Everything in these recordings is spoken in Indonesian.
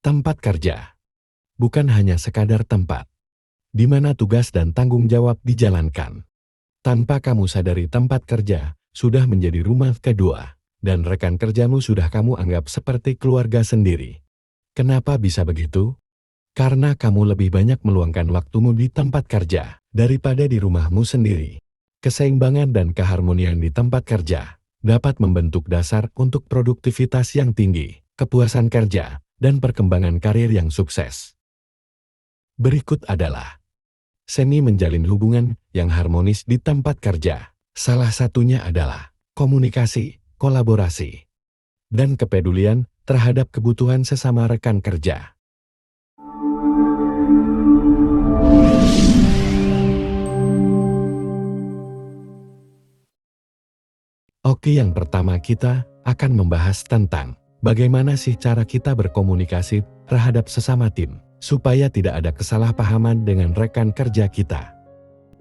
Tempat kerja bukan hanya sekadar tempat di mana tugas dan tanggung jawab dijalankan. Tanpa kamu sadari, tempat kerja sudah menjadi rumah kedua, dan rekan kerjamu sudah kamu anggap seperti keluarga sendiri. Kenapa bisa begitu? Karena kamu lebih banyak meluangkan waktumu di tempat kerja daripada di rumahmu sendiri. Keseimbangan dan keharmonian di tempat kerja dapat membentuk dasar untuk produktivitas yang tinggi, kepuasan kerja, dan perkembangan karir yang sukses. Berikut adalah seni menjalin hubungan yang harmonis di tempat kerja. Salah satunya adalah komunikasi, kolaborasi, dan kepedulian terhadap kebutuhan sesama rekan kerja. Oke, yang pertama kita akan membahas tentang bagaimana sih cara kita berkomunikasi terhadap sesama tim, supaya tidak ada kesalahpahaman dengan rekan kerja kita.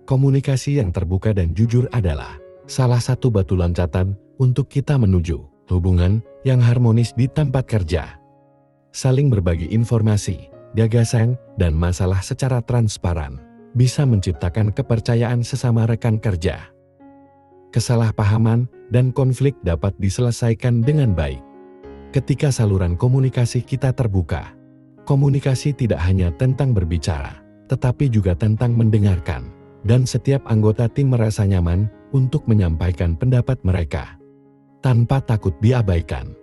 Komunikasi yang terbuka dan jujur adalah salah satu batu loncatan untuk kita menuju hubungan yang harmonis di tempat kerja. Saling berbagi informasi, gagasan, dan masalah secara transparan bisa menciptakan kepercayaan sesama rekan kerja. Kesalahpahaman dan konflik dapat diselesaikan dengan baik ketika saluran komunikasi kita terbuka. Komunikasi tidak hanya tentang berbicara, tetapi juga tentang mendengarkan, dan setiap anggota tim merasa nyaman untuk menyampaikan pendapat mereka tanpa takut diabaikan.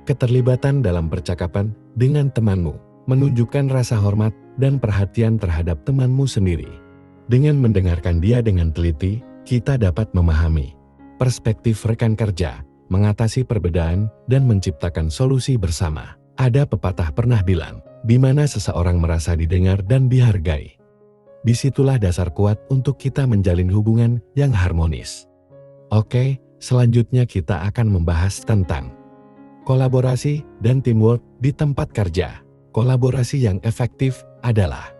Keterlibatan dalam percakapan dengan temanmu menunjukkan rasa hormat dan perhatian terhadap temanmu sendiri. Dengan mendengarkan dia dengan teliti, kita dapat memahami perspektif rekan kerja, mengatasi perbedaan, dan menciptakan solusi bersama. Ada pepatah pernah bilang, di mana seseorang merasa didengar dan dihargai, disitulah dasar kuat untuk kita menjalin hubungan yang harmonis. Oke, selanjutnya kita akan membahas tentang kolaborasi dan teamwork di tempat kerja. Kolaborasi yang efektif adalah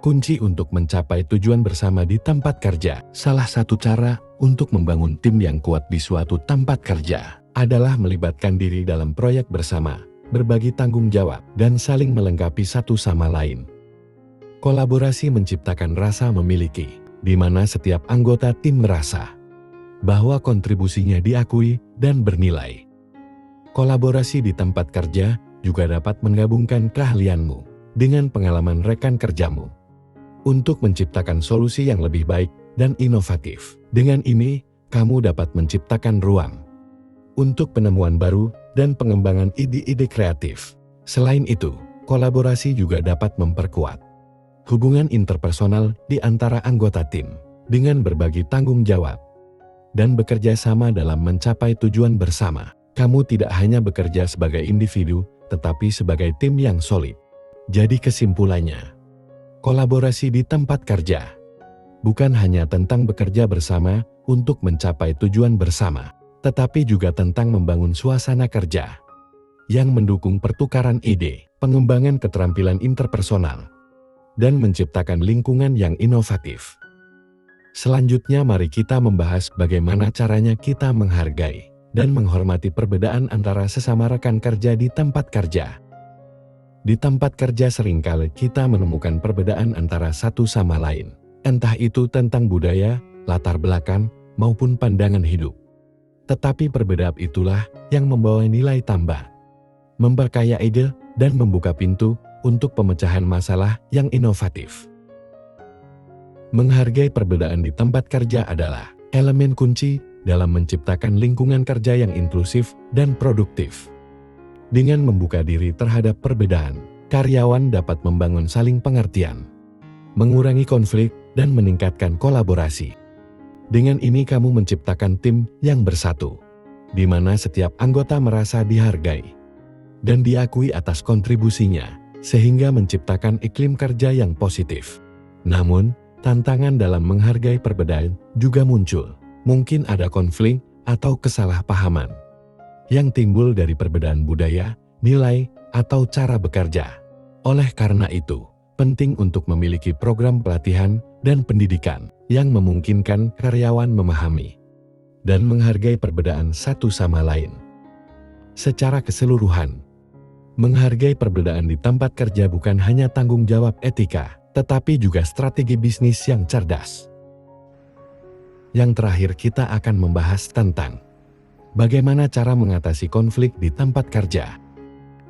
kunci untuk mencapai tujuan bersama di tempat kerja. Salah satu cara untuk membangun tim yang kuat di suatu tempat kerja adalah melibatkan diri dalam proyek bersama, berbagi tanggung jawab, dan saling melengkapi satu sama lain. Kolaborasi menciptakan rasa memiliki, di mana setiap anggota tim merasa bahwa kontribusinya diakui dan bernilai. Kolaborasi di tempat kerja juga dapat menggabungkan keahlianmu dengan pengalaman rekan kerjamu untuk menciptakan solusi yang lebih baik dan inovatif. Dengan ini, kamu dapat menciptakan ruang untuk penemuan baru dan pengembangan ide-ide kreatif. Selain itu, kolaborasi juga dapat memperkuat hubungan interpersonal di antara anggota tim dengan berbagi tanggung jawab dan bekerja sama dalam mencapai tujuan bersama. Kamu tidak hanya bekerja sebagai individu, tetapi sebagai tim yang solid. Jadi kesimpulannya, kolaborasi di tempat kerja bukan hanya tentang bekerja bersama untuk mencapai tujuan bersama, tetapi juga tentang membangun suasana kerja yang mendukung pertukaran ide, pengembangan keterampilan interpersonal, dan menciptakan lingkungan yang inovatif. Selanjutnya mari kita membahas bagaimana caranya kita menghargai dan menghormati perbedaan antara sesama rekan kerja di tempat kerja. Di tempat kerja seringkali kita menemukan perbedaan antara satu sama lain, entah itu tentang budaya, latar belakang, maupun pandangan hidup. Tetapi perbedaan itulah yang membawa nilai tambah, memperkaya ide, dan membuka pintu untuk pemecahan masalah yang inovatif. Menghargai perbedaan di tempat kerja adalah elemen kunci dalam menciptakan lingkungan kerja yang inklusif dan produktif. Dengan membuka diri terhadap perbedaan, karyawan dapat membangun saling pengertian, mengurangi konflik, dan meningkatkan kolaborasi. Dengan ini kamu menciptakan tim yang bersatu, di mana setiap anggota merasa dihargai dan diakui atas kontribusinya, sehingga menciptakan iklim kerja yang positif. Namun, tantangan dalam menghargai perbedaan juga muncul. Mungkin ada konflik atau kesalahpahaman yang timbul dari perbedaan budaya, nilai, atau cara bekerja. Oleh karena itu, penting untuk memiliki program pelatihan dan pendidikan yang memungkinkan karyawan memahami dan menghargai perbedaan satu sama lain. Secara keseluruhan, Menghargai perbedaan di tempat kerja bukan hanya tanggung jawab etika, tetapi juga strategi bisnis yang cerdas. Yang terakhir, kita akan membahas tentang bagaimana cara mengatasi konflik di tempat kerja.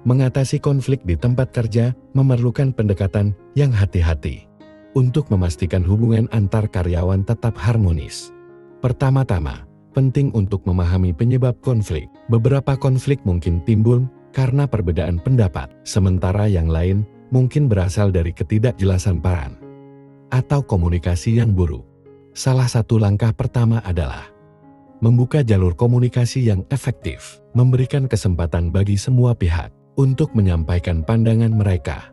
Mengatasi konflik di tempat kerja memerlukan pendekatan yang hati-hati untuk memastikan hubungan antar karyawan tetap harmonis. Pertama-tama, penting untuk memahami penyebab konflik. Beberapa konflik mungkin timbul karena perbedaan pendapat, sementara yang lain mungkin berasal dari ketidakjelasan peran atau komunikasi yang buruk. Salah satu langkah pertama adalah membuka jalur komunikasi yang efektif, memberikan kesempatan bagi semua pihak untuk menyampaikan pandangan mereka,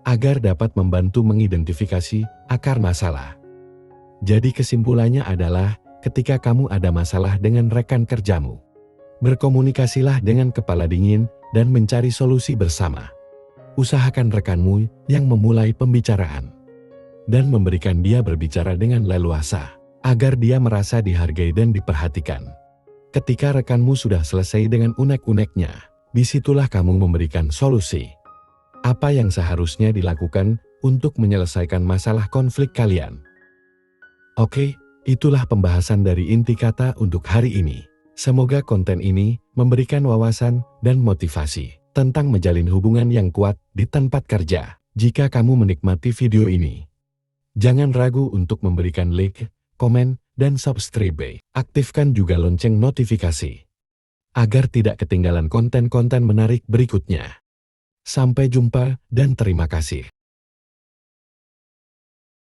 agar dapat membantu mengidentifikasi akar masalah. Jadi kesimpulannya adalah, ketika kamu ada masalah dengan rekan kerjamu, berkomunikasilah dengan kepala dingin dan mencari solusi bersama. Usahakan rekanmu yang memulai pembicaraan dan memberikan dia berbicara dengan leluasa, agar dia merasa dihargai dan diperhatikan. Ketika rekanmu sudah selesai dengan unek-uneknya, disitulah kamu memberikan solusi. Apa yang seharusnya dilakukan untuk menyelesaikan masalah konflik kalian? Oke, itulah pembahasan dari inti kata untuk hari ini. Semoga konten ini memberikan wawasan dan motivasi tentang menjalin hubungan yang kuat di tempat kerja. Jika kamu menikmati video ini, jangan ragu untuk memberikan like, komen, dan subscribe. Aktifkan juga lonceng notifikasi agar tidak ketinggalan konten-konten menarik berikutnya. Sampai jumpa dan terima kasih.